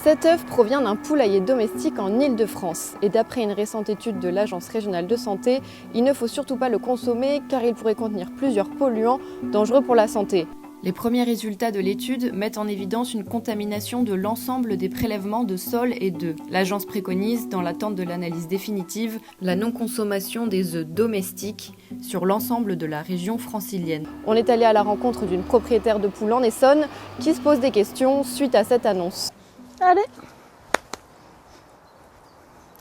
Cet œuf provient d'un poulailler domestique en Île-de-France et d'après une récente étude de l'Agence régionale de santé, il ne faut surtout pas le consommer car il pourrait contenir plusieurs polluants dangereux pour la santé. Les premiers résultats de l'étude mettent en évidence une contamination de l'ensemble des prélèvements de sol et d'œufs. L'agence préconise, dans l'attente de l'analyse définitive, la non-consommation des œufs domestiques sur l'ensemble de la région francilienne. On est allé à la rencontre d'une propriétaire de poules en Essonne qui se pose des questions suite à cette annonce. Allez.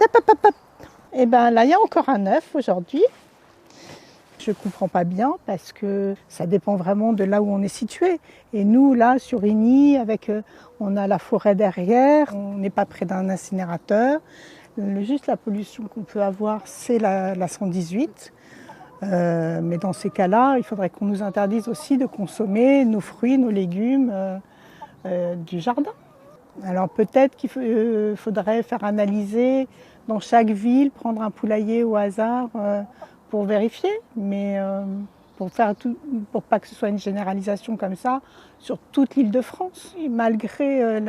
Hop, hop, hop, hop. Et bien là, il y a encore un œuf aujourd'hui. Je ne comprends pas bien parce que ça dépend vraiment de là où on est situé. Et nous, là, sur Igny, on a la forêt derrière, on n'est pas près d'un incinérateur. Juste la pollution qu'on peut avoir, c'est la 118. Mais dans ces cas-là, il faudrait qu'on nous interdise aussi de consommer nos fruits, nos légumes du jardin. Alors peut-être qu'il faudrait faire analyser dans chaque ville, prendre un poulailler au hasard pour vérifier, mais pour pas que ce soit une généralisation comme ça sur toute l'Île-de-France. Et malgré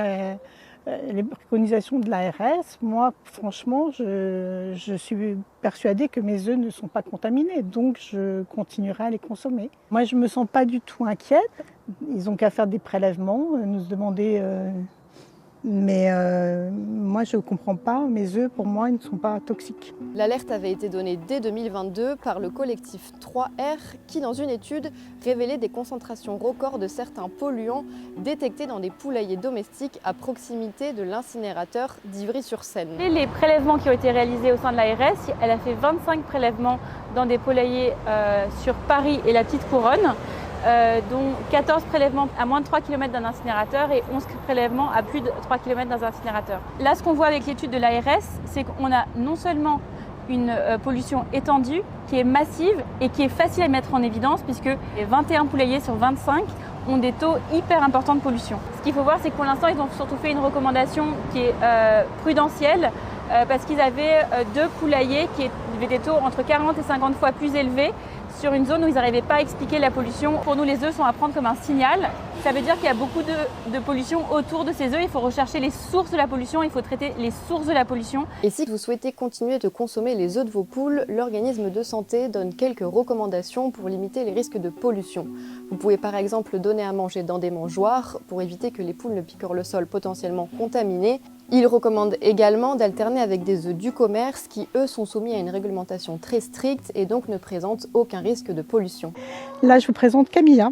les préconisations de l'ARS, moi franchement je suis persuadée que mes œufs ne sont pas contaminés, donc je continuerai à les consommer. Moi je ne me sens pas du tout inquiète, ils n'ont qu'à faire des prélèvements, nous demander... Mais moi, je ne comprends pas. Mes œufs, pour moi, ils ne sont pas toxiques. L'alerte avait été donnée dès 2022 par le collectif 3R qui, dans une étude, révélait des concentrations records de certains polluants détectés dans des poulaillers domestiques à proximité de l'incinérateur d'Ivry-sur-Seine. Les prélèvements qui ont été réalisés au sein de l'ARS, elle a fait 25 prélèvements dans des poulaillers sur Paris et la Petite Couronne. Dont 14 prélèvements à moins de 3 km d'un incinérateur et 11 prélèvements à plus de 3 km d'un incinérateur. Là, ce qu'on voit avec l'étude de l'ARS, c'est qu'on a non seulement une pollution étendue, qui est massive et qui est facile à mettre en évidence, puisque les 21 poulaillers sur 25 ont des taux hyper importants de pollution. Ce qu'il faut voir, c'est que pour l'instant, ils ont surtout fait une recommandation qui est prudentielle, parce qu'ils avaient deux poulaillers qui avaient des taux entre 40 et 50 fois plus élevés sur une zone où ils n'arrivaient pas à expliquer la pollution. Pour nous, les œufs sont à prendre comme un signal. Ça veut dire qu'il y a beaucoup de pollution autour de ces œufs. Il faut rechercher les sources de la pollution, il faut traiter les sources de la pollution. Et si vous souhaitez continuer de consommer les œufs de vos poules, l'organisme de santé donne quelques recommandations pour limiter les risques de pollution. Vous pouvez par exemple donner à manger dans des mangeoires pour éviter que les poules ne picorent le sol potentiellement contaminé. Il recommande également d'alterner avec des œufs du commerce qui, eux, sont soumis à une réglementation très stricte et donc ne présentent aucun risque de pollution. Là, je vous présente Camilla.